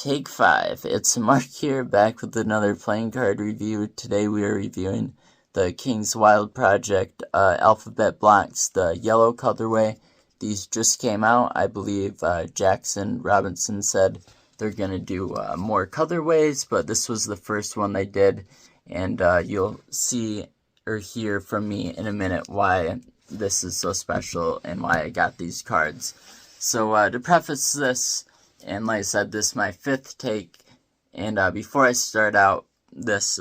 Take 5. It's Mark here, back with another playing card review. Today we are reviewing the King's Wild Project alphabet blocks, the yellow colorway. These just came out. I believe Jackson Robinson said they're going to do more colorways, but this was the first one they did. And you'll see or hear from me in a minute why this is so special and why I got these cards. So to preface this, and like I said, this is my 5th take, and before I start out this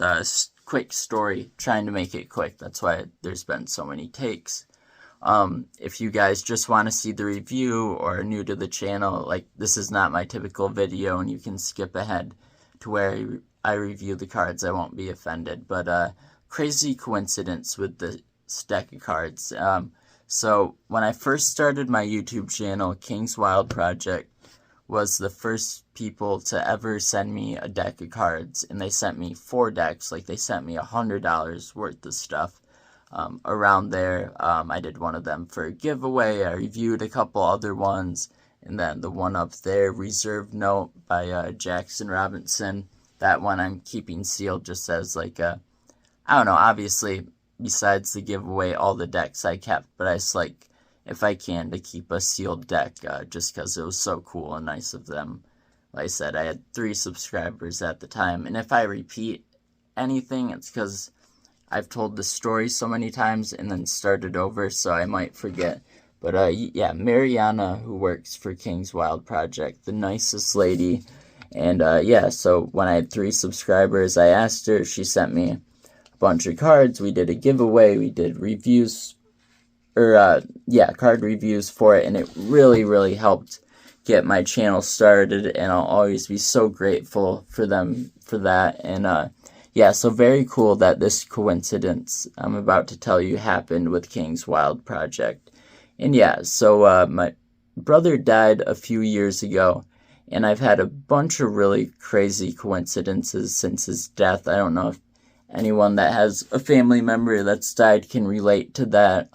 quick story, trying to make it quick, that's why there's been so many takes. If you guys just want to see the review or are new to the channel, like this is not my typical video and you can skip ahead to where I review the cards, I won't be offended. But crazy coincidence with the deck of cards. So when I first started my YouTube channel, King's Wild Project was the first people to ever send me a deck of cards, and they sent me 4 decks. Like, they sent me $100 worth of stuff around there. I did one of them for a giveaway. I reviewed a couple other ones, and then the one up there, Reserve Note by Jackson Robinson. That one I'm keeping sealed just as like a, I don't know, obviously besides the giveaway, all the decks I kept, but I just like, if I can, to keep a sealed deck, just because it was so cool and nice of them. Like I said, I had 3 subscribers at the time, and if I repeat anything, it's because I've told the story so many times and then started over, so I might forget. But yeah, Mariana, who works for King's Wild Project, the nicest lady. And yeah, so when I had 3 subscribers, I asked her, she sent me a bunch of cards, we did a giveaway, we did reviews, card reviews for it, and it really helped get my channel started, and I'll always be so grateful for them for that. And yeah, so very cool that this coincidence I'm about to tell you happened with King's Wild Project. And yeah, so my brother died a few years ago, and I've had a bunch of really crazy coincidences since his death. I don't know if anyone that has a family member that's died can relate to that.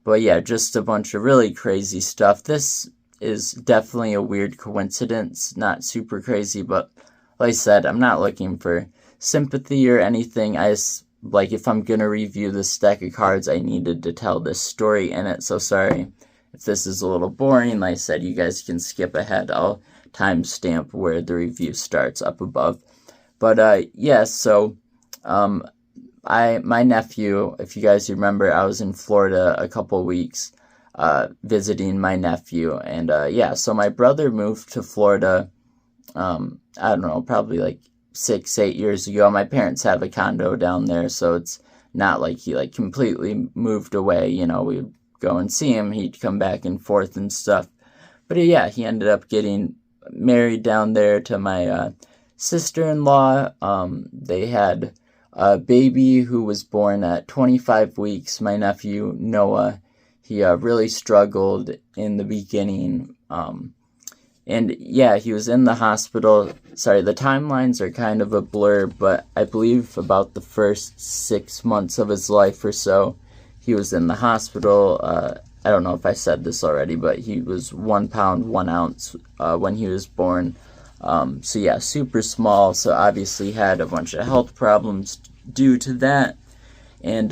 But yeah, just a bunch of really crazy stuff. This is definitely a weird coincidence, not super crazy, but like I said, I'm not looking for sympathy or anything. I just, like, if I'm gonna review this deck of cards, I needed to tell this story in it. So sorry if this is a little boring. Like I said, you guys can skip ahead. I'll timestamp where the review starts up above. But yeah, so my nephew, if you guys remember, I was in Florida a couple weeks visiting my nephew, and yeah, so my brother moved to Florida, I don't know, probably like 6-8 years ago. My parents have a condo down there, so it's not like he like completely moved away, you know, we'd go and see him, he'd come back and forth and stuff. But yeah, he ended up getting married down there to my sister-in-law. They had a baby who was born at 25 weeks. My nephew, Noah, he really struggled in the beginning. And yeah, he was in the hospital. Sorry, the timelines are kind of a blur, but I believe about the first 6 months of his life or so, he was in the hospital. I don't know if I said this already, but he was 1 pound, 1 ounce when he was born. So yeah, super small, so obviously had a bunch of health problems due to that, and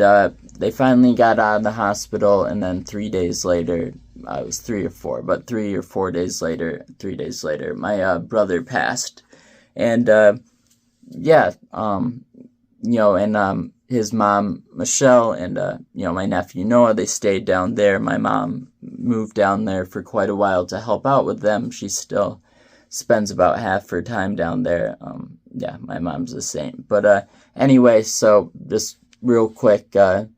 they finally got out of the hospital, and then 3 days later, it was 3 or 4, but 3 or 4 days later, 3 days later, my brother passed. And yeah, you know, and his mom, Michelle, and you know, my nephew, Noah, they stayed down there. My mom moved down there for quite a while to help out with them. She still spends about half her time down there. Yeah, my mom's the same. But anyway, so just real quick, so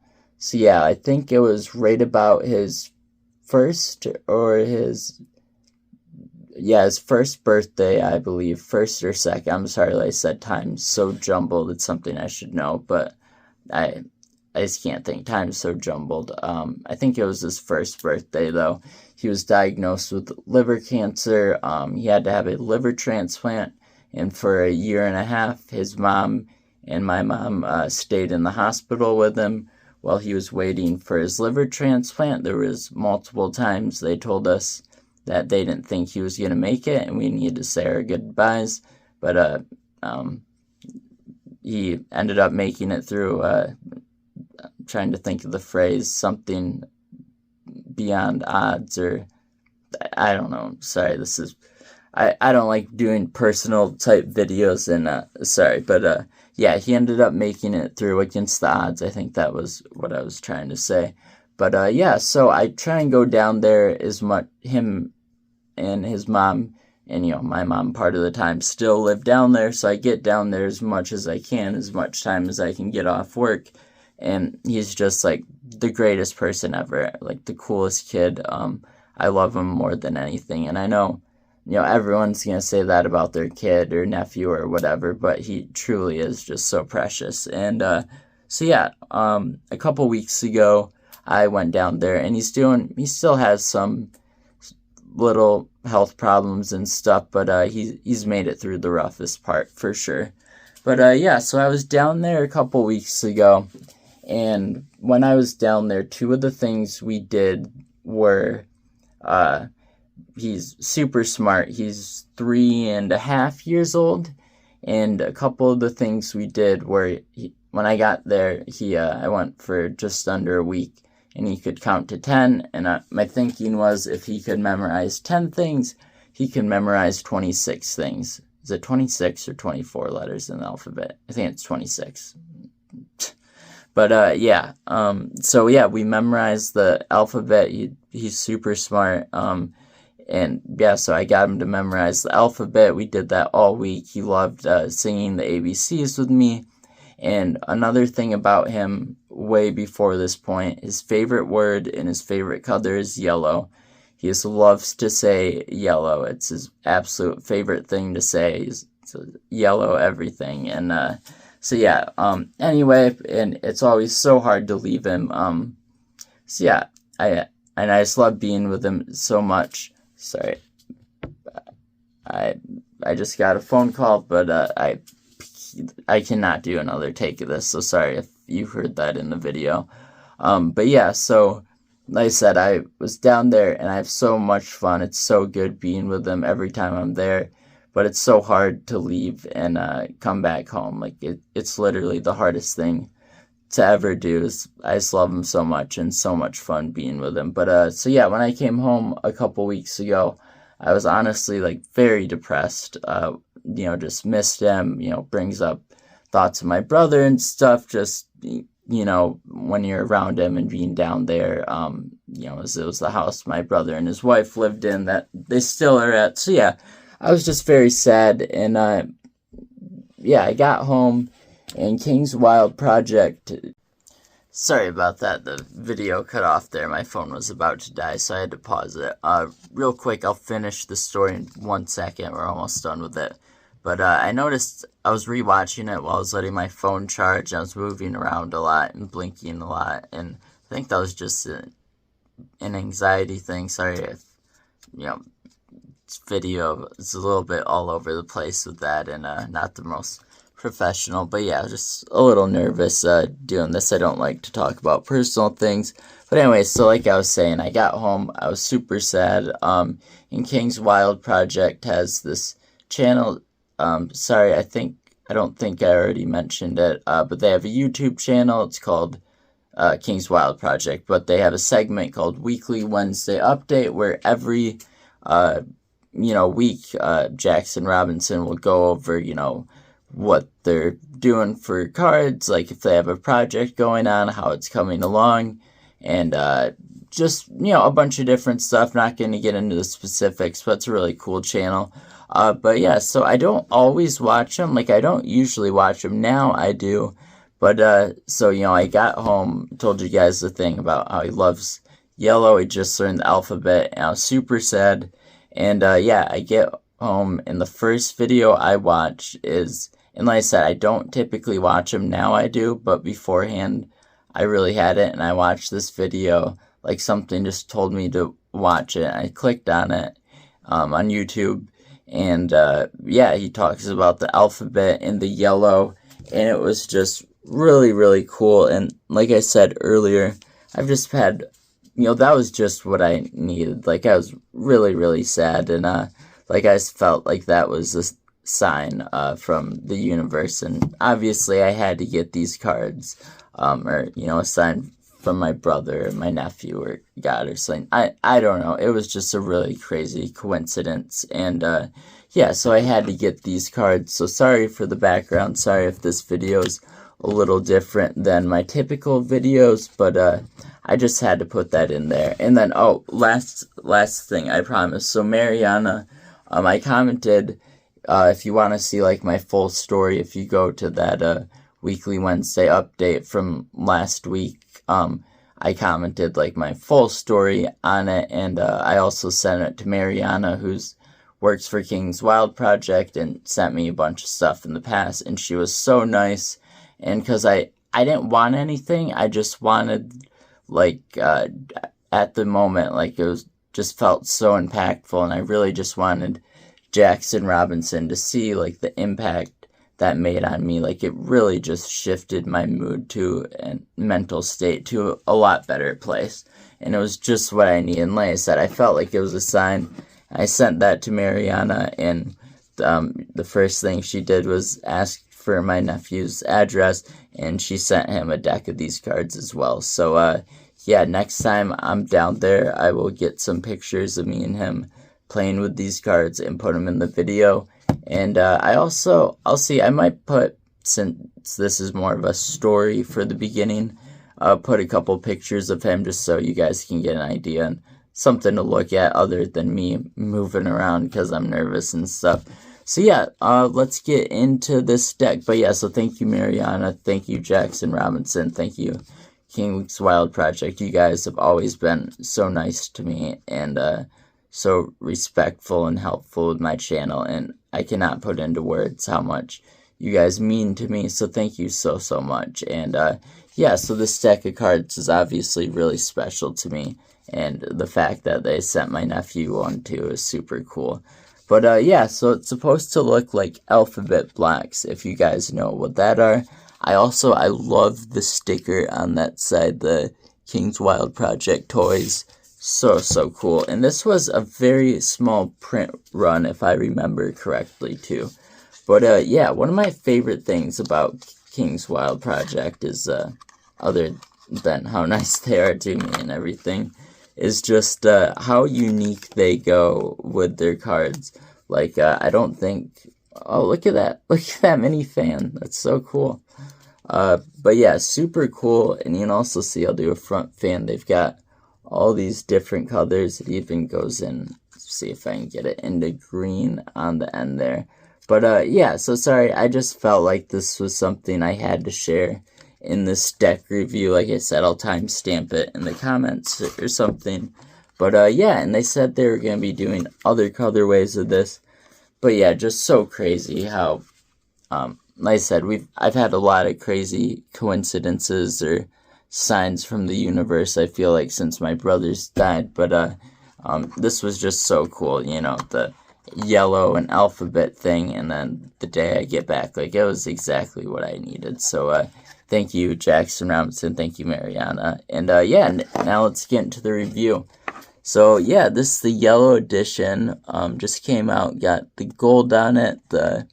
yeah, I think it was right about his first birthday, I believe, first or second. I'm sorry, like I said, time's so jumbled. It's something I should know, but I just can't think. Time's so jumbled. I think it was his first birthday, though. He was diagnosed with liver cancer. He had to have a liver transplant, and for a year and a half, his mom and my mom stayed in the hospital with him while he was waiting for his liver transplant. There was multiple times they told us that they didn't think he was going to make it, and we needed to say our goodbyes. But he ended up making it through. Trying to think of the phrase, something beyond odds, or I don't know. Sorry, this is I don't like doing personal type videos, and sorry, but yeah, he ended up making it through against the odds. I think that was what I was trying to say. But yeah, so I try and go down there as much. Him and his mom, and my mom part of the time still live down there, so I get down there as much as I can, as much time as I can get off work. And he's just like the greatest person ever, like the coolest kid. I love him more than anything, and I know everyone's gonna say that about their kid or nephew or whatever, but he truly is just so precious. And so yeah, a couple weeks ago I went down there, and he still has some little health problems and stuff, but he's made it through the roughest part for sure. But yeah, so I was down there a couple weeks ago, and when I was down there, two of the things we did were, he's super smart. He's 3.5 years old, and a couple of the things we did were, when I got there, I went for just under a week, and he could count to 10, and my thinking was if he could memorize 10 things, he could memorize 26 things. Is it 26 or 24 letters in the alphabet? I think it's 26. But yeah, so yeah, we memorized the alphabet. He's super smart. And yeah, so I got him to memorize the alphabet. We did that all week. He loved singing the ABCs with me. And another thing about him, way before this point, his favorite word and his favorite color is yellow. He just loves to say yellow. It's his absolute favorite thing to say. It's yellow everything. And so yeah, anyway, and it's always so hard to leave him. So yeah, I just love being with him so much. Sorry, I just got a phone call, but I cannot do another take of this, so sorry if you heard that in the video. But yeah, so like I said, I was down there, and I have so much fun. It's so good being with them every time I'm there, but it's so hard to leave and come back home. Like, it's literally the hardest thing to ever do. I just love them so much, and so much fun being with them. But so yeah, when I came home a couple weeks ago, I was honestly like very depressed. Just missed him. Brings up thoughts of my brother and stuff. Just when you're around him and being down there, it was the house my brother and his wife lived in that they still are at. So yeah, I was just very sad. And yeah, I got home, and King's Wild Project. Sorry about that, the video cut off there. My phone was about to die, so I had to pause it. Real quick, I'll finish the story in 1 second. We're almost done with it. But I noticed I was rewatching it while I was letting my phone charge. I was moving around a lot and blinking a lot, and I think that was just an anxiety thing. Sorry if, this video is a little bit all over the place with that, and not the most professional, but yeah, just a little nervous doing this. I don't like to talk about personal things, but anyway, so like I was saying, I got home, I was super sad. And King's Wild Project has this channel. Sorry, I don't think I already mentioned it, but they have a YouTube channel. It's called King's Wild Project, but they have a segment called Weekly Wednesday Update, where every week Jackson Robinson will go over what they're doing for cards, like if they have a project going on, how it's coming along, and just a bunch of different stuff. Not going to get into the specifics, but it's a really cool channel. But yeah, so I don't always watch them. Like, I don't usually watch them. Now I do. But so I got home, told you guys the thing about how he loves yellow. He just learned the alphabet, and I was super sad. And yeah, I get home, and the first video I watch is, and like I said, I don't typically watch them. Now I do, but beforehand I really had it, and I watched this video. Like, something just told me to watch it. I clicked on it on YouTube, and yeah, he talks about the alphabet and the yellow, and it was just really, really cool. And like I said earlier, I've just had that was just what I needed. Like, I was really, really sad, and like, I felt like that was a sign from the universe, and obviously I had to get these cards, or, a sign from my brother or my nephew or God or something. I don't know. It was just a really crazy coincidence, and yeah, so I had to get these cards. So sorry for the background. Sorry if this video's a little different than my typical videos, but I just had to put that in there. And then, oh, last thing, I promise. So Mariana, I commented, if you want to see, like, my full story, if you go to that weekly Wednesday update from last week, I commented, like, my full story on it, and I also sent it to Mariana, who's works for King's Wild Project, and sent me a bunch of stuff in the past, and she was so nice. And because I didn't want anything, I just wanted, like, at the moment, like, it was just felt so impactful, and I really just wanted Jackson Robinson to see, like, the impact that made on me. Like, it really just shifted my mood to and mental state to a lot better place, and it was just what I needed. And like I said, I felt like it was a sign. I sent that to Mariana, and the first thing she did was ask for my nephew's address, and she sent him a deck of these cards as well. So yeah, next time I'm down there, I will get some pictures of me and him playing with these cards and put them in the video. And I'll see, I might put, since this is more of a story for the beginning, put a couple pictures of him just so you guys can get an idea and something to look at other than me moving around because I'm nervous and stuff. So yeah, let's get into this deck. But yeah, so thank you, Mariana. Thank you, Jackson Robinson. Thank you, King's Wild Project. You guys have always been so nice to me and so respectful and helpful with my channel. And I cannot put into words how much you guys mean to me. So thank you so, so much. And yeah, so this deck of cards is obviously really special to me. And the fact that they sent my nephew one too is super cool. But yeah, so it's supposed to look like alphabet blocks, if you guys know what that are. I love the sticker on that side, the King's Wild Project toys. So, so cool. And this was a very small print run, if I remember correctly, too. But yeah, one of my favorite things about King's Wild Project is, other than how nice they are to me and everything, is just how unique they go with their cards. Like, I don't think... Oh, look at that. Look at that mini fan. That's so cool. But yeah, super cool. And you can also see, I'll do a front fan. They've got all these different colors. It even goes in, let's see if I can get it into green on the end there. But yeah, so sorry. I just felt like this was something I had to share in this deck review. Like I said, I'll timestamp it in the comments or something. But yeah, and they said they were going to be doing other colorways of this. But yeah, just so crazy how, like I said, I've had a lot of crazy coincidences or signs from the universe, I feel like, since my brothers died. But this was just so cool, you know, the yellow and alphabet thing, and then the day I get back, like, it was exactly what I needed. So thank you, Jackson Robinson. Thank you, Mariana. And yeah, now let's get into the review. So yeah, this is the yellow edition, just came out, got the gold on it, the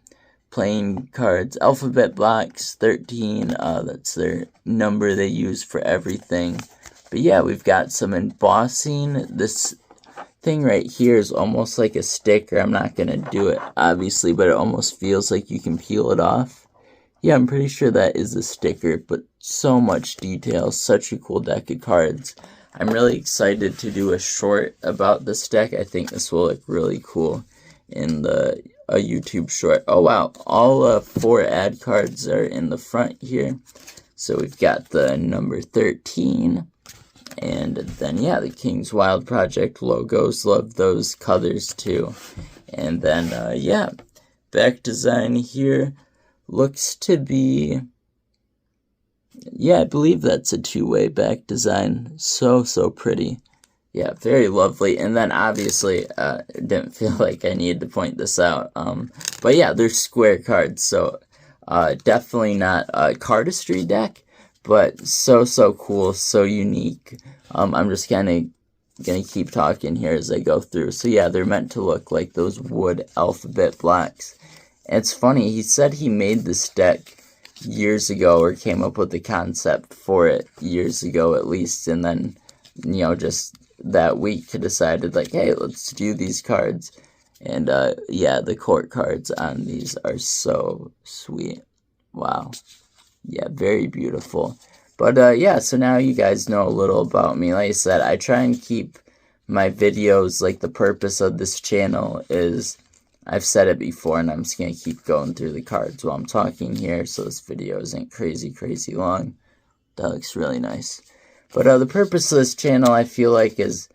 playing cards, alphabet blocks, 13, that's their number they use for everything. But yeah, we've got some embossing. This thing right here is almost like a sticker. I'm not going to do it, obviously, but it almost feels like you can peel it off. Yeah, I'm pretty sure that is a sticker, but so much detail, such a cool deck of cards. I'm really excited to do a short about this deck. I think this will look really cool in a YouTube short. Oh wow, all 4 ad cards are in the front here. So we've got the number 13, and then yeah, the King's Wild Project logos. Love those colors too. And then yeah, back design here looks to be... Yeah, I believe that's a 2-way back design. So, so pretty. Yeah, very lovely. And then obviously, didn't feel like I needed to point this out. But yeah, they're square cards. So, definitely not a cardistry deck, but so, so cool, so unique. I'm just kind of gonna keep talking here as I go through. So yeah, they're meant to look like those wood alphabet blocks. And it's funny, he said he made this deck years ago, or came up with the concept for it years ago at least, and then, you know, just that week decided like, hey, let's do these cards. And yeah, the court cards on these are so sweet. Wow. Yeah, very beautiful. But yeah, so now you guys know a little about me. Like I said, I try and keep my videos, like the purpose of this channel is, I've said it before and I'm just going to keep going through the cards while I'm talking here, so this video isn't crazy long. That looks really nice. But the purpose of this channel, I feel like, is,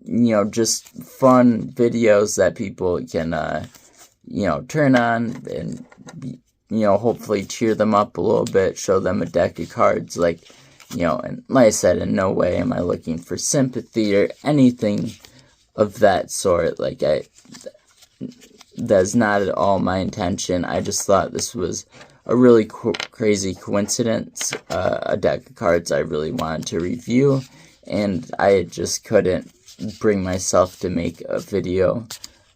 you know, just fun videos that people can, you know, turn on and, you know, hopefully cheer them up a little bit, show them a deck of cards, like, you know, and like I said, in no way am I looking for sympathy or anything of that sort. Like, that's not at all my intention. I just thought this was a really crazy coincidence, a deck of cards I really wanted to review, and I just couldn't bring myself to make a video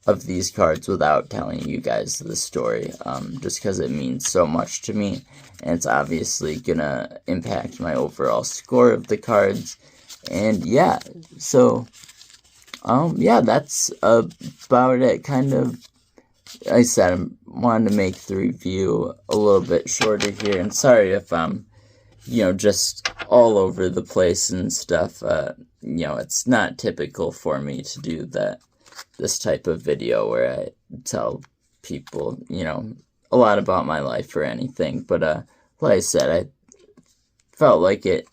of these cards without telling you guys the story, just because it means so much to me, and it's obviously gonna impact my overall score of the cards. And yeah, so yeah, that's about it. Kind of, like I said, I wanted to make the review a little bit shorter here, and sorry if I'm, you know, just all over the place and stuff. You know, it's not typical for me to do this type of video where I tell people, you know, a lot about my life or anything, but like I said, I felt like it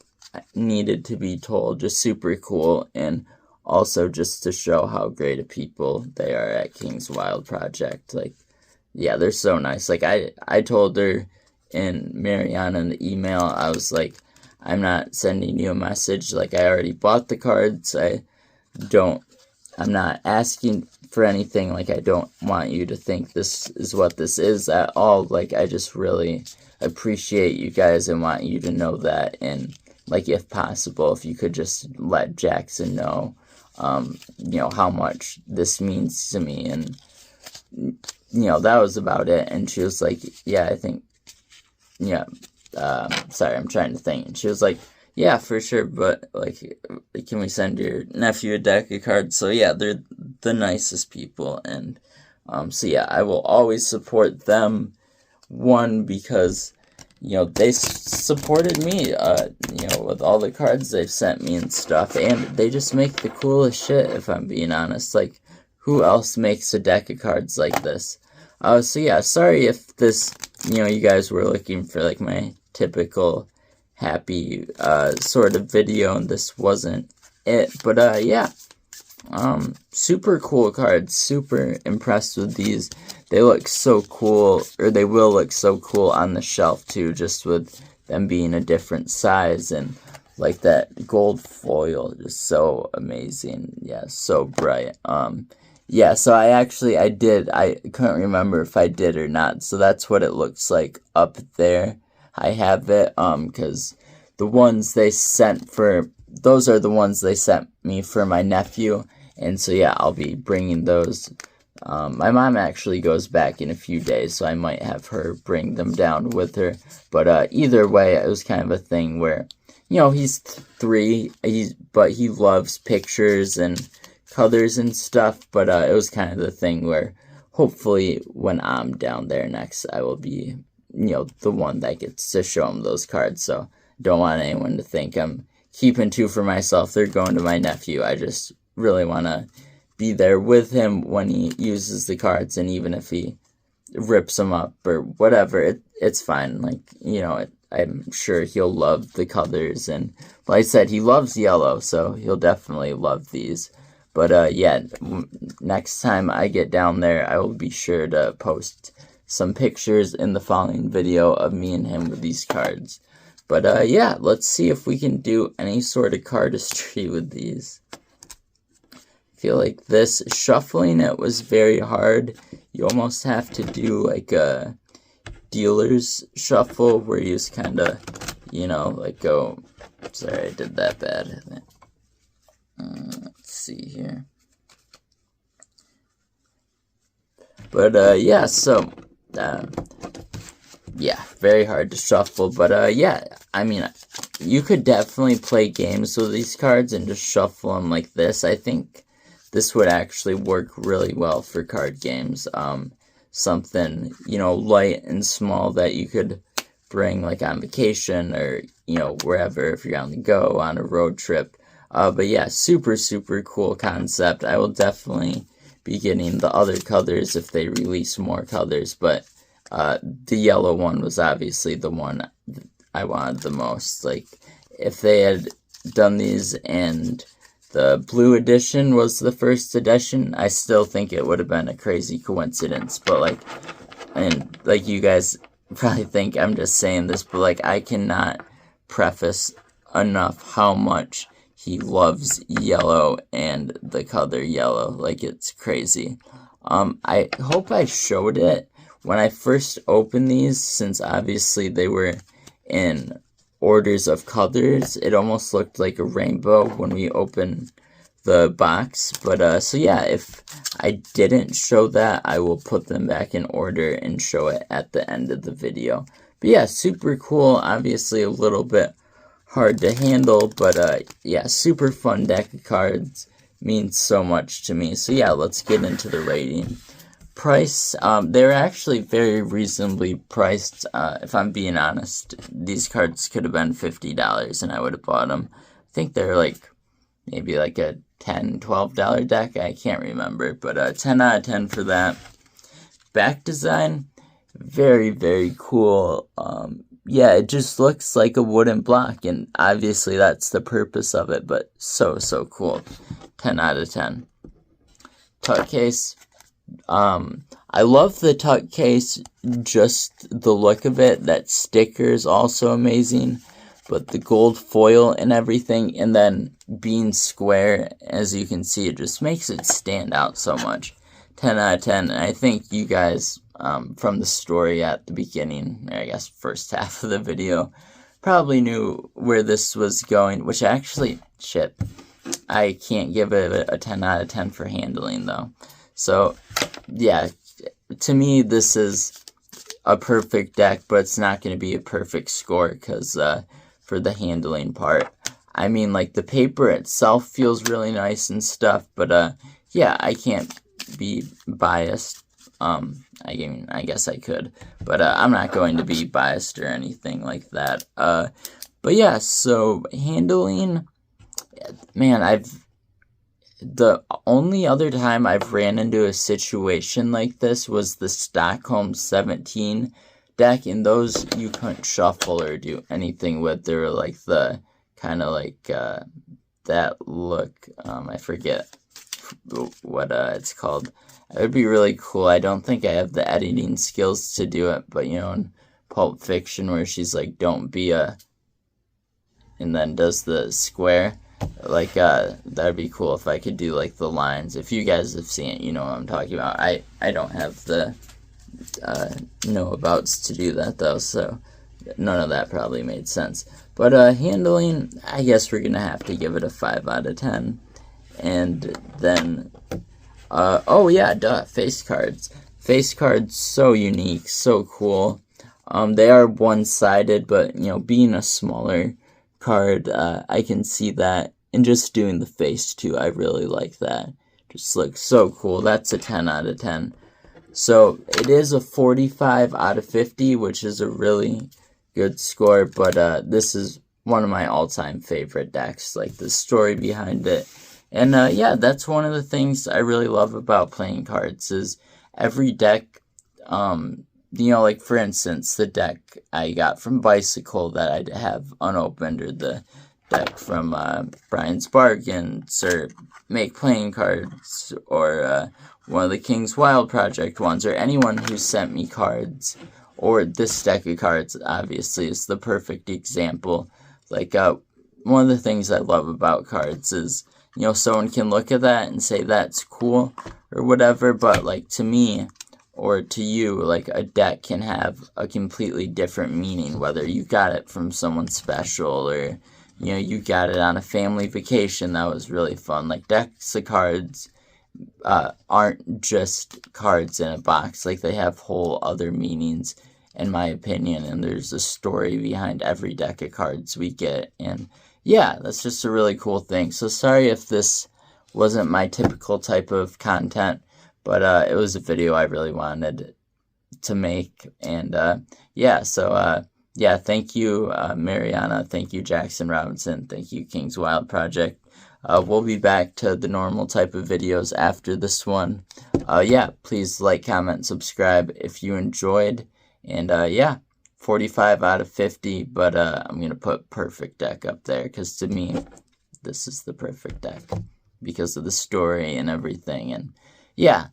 needed to be told. Just super cool, and also just to show how great of people they are at King's Wild Project. Like, yeah, they're so nice. Like, I told her in Mariana in the email, I was like, I'm not sending you a message. Like, I already bought the cards. I'm not asking for anything. Like, I don't want you to think this is what this is at all. Like, I just really appreciate you guys and want you to know that. And, like, if possible, if you could just let Jackson know, you know, how much this means to me. And, you know, that was about it. And she was like, yeah, I think, yeah, sorry, I'm trying to think. And she was like, yeah, for sure, but, like, can we send your nephew a deck of cards? So, yeah, they're the nicest people, and, so, yeah, I will always support them, one, because, you know, they supported me, you know, with all the cards they've sent me and stuff, and they just make the coolest shit, if I'm being honest. Like, who else makes a deck of cards like this? So, yeah, sorry if this, you know, you guys were looking for, like, my typical happy sort of video, and this wasn't it. But yeah, super cool cards, super impressed with these. They look so cool, or they will look so cool on the shelf too, just with them being a different size, and like that gold foil, just so amazing. Yeah, so bright. Yeah, so I couldn't remember if I did or not, so that's what it looks like up there. I have it, because the ones they sent those are the ones they sent me for my nephew, and so yeah, I'll be bringing those. My mom actually goes back in a few days, so I might have her bring them down with her, but either way, it was kind of a thing where, you know, he's 3, but he loves pictures and colors and stuff, but it was kind of the thing where hopefully when I'm down there next, I will be, you know, the one that gets to show him those cards. So don't want anyone to think I'm keeping 2 for myself. They're going to my nephew. I just really want to be there with him when he uses the cards, and even if he rips them up or whatever, it's fine. Like, you know, I'm sure he'll love the colors, and like I said, he loves yellow, so he'll definitely love these. But yeah, next time I get down there, I will be sure to post some pictures in the following video of me and him with these cards. But yeah, let's see if we can do any sort of cardistry with these. I feel like this, shuffling it was very hard. You almost have to do like a dealer's shuffle where you just kind of, you know, like go, sorry, I did that bad. see here. But yeah, so yeah, very hard to shuffle. But yeah, I mean, you could definitely play games with these cards and just shuffle them like this. I think this would actually work really well for card games. Something, you know, light and small that you could bring like on vacation or, you know, wherever if you're on the go, on a road trip. But yeah, super, super cool concept. I will definitely be getting the other colors if they release more colors, but the yellow one was obviously the one I wanted the most. Like, if they had done these and the blue edition was the first edition, I still think it would have been a crazy coincidence. But like, and like you guys probably think I'm just saying this, but like, I cannot preface enough how much he loves yellow and the color yellow. Like, it's crazy. I hope I showed it when I first opened these, since obviously they were in orders of colors. It almost looked like a rainbow when we opened the box. But so yeah, if I didn't show that, I will put them back in order and show it at the end of the video. But yeah, super cool. Obviously a little bit hard to handle, but yeah, super fun deck of cards. Means so much to me. So yeah, let's get into the rating. Price, they're actually very reasonably priced. If I'm being honest, these cards could have been $50 and I would have bought them. I think they're like maybe like a $10, $12 deck. I can't remember, but 10 out of 10 for that. Back design, very, very cool. Yeah, it just looks like a wooden block, and obviously that's the purpose of it, but so, so cool. 10 out of 10. Tuck case. I love the tuck case, just the look of it. That sticker is also amazing, but the gold foil and everything, and then being square, as you can see, it just makes it stand out so much. 10 out of 10, and I think you guys, from the story at the beginning, or I guess first half of the video, probably knew where this was going, which actually, shit, I can't give it a 10 out of 10 for handling, though. So, yeah, to me, this is a perfect deck, but it's not going to be a perfect score, because for the handling part, I mean, like, the paper itself feels really nice and stuff, but yeah, I can't be biased. I mean, I guess I could, but I'm not going to be biased or anything like that. But yeah, so handling, man, the only other time I've ran into a situation like this was the Stockholm 17 deck, and those you couldn't shuffle or do anything with. They were like the kind of like that look. I forget what it's called. It would be really cool. I don't think I have the editing skills to do it, but you know, in Pulp Fiction where she's like, "Don't be a," and then does the square. Like, that'd be cool if I could do, like, the lines. If you guys have seen it, you know what I'm talking about. I don't have the, know-abouts to do that, though, so none of that probably made sense. But, handling, I guess we're gonna have to give it a 5 out of 10. And then, oh yeah, duh, face cards. Face cards, so unique, so cool. They are one-sided, but, you know, being a smaller card, I can see that, and just doing the face too, I really like that. Just looks so cool. That's a 10 out of 10. So it is a 45 out of 50, which is a really good score, but this is one of my all-time favorite decks, like the story behind it. And yeah, that's one of the things I really love about playing cards, is every deck, you know, like, for instance, the deck I got from Bicycle that I have unopened, or the deck from Brian's Bargains, or Make Playing Cards, or one of the King's Wild Project ones, or anyone who sent me cards, or this deck of cards, obviously, is the perfect example. Like, one of the things I love about cards is, you know, someone can look at that and say that's cool, or whatever, but, like, to me, or to you, like, a deck can have a completely different meaning, whether you got it from someone special, or, you know, you got it on a family vacation. That was really fun. Like, decks of cards aren't just cards in a box. Like, they have whole other meanings, in my opinion, and there's a story behind every deck of cards we get. And yeah, that's just a really cool thing. So sorry if this wasn't my typical type of content, but it was a video I really wanted to make. And yeah, so yeah, thank you, Mariana. Thank you, Jackson Robinson. Thank you, King's Wild Project. We'll be back to the normal type of videos after this one. Yeah, please like, comment, subscribe if you enjoyed. And yeah, 45 out of 50, but I'm going to put perfect deck up there, because to me, this is the perfect deck because of the story and everything. And yeah,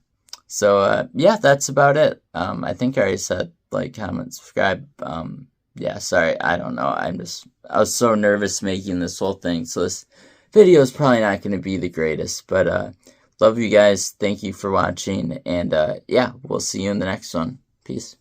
so yeah, that's about it. I think I already said like, comment, subscribe. Yeah, sorry, I don't know. I was so nervous making this whole thing, so this video is probably not going to be the greatest, but love you guys. Thank you for watching, and yeah, we'll see you in the next one. Peace.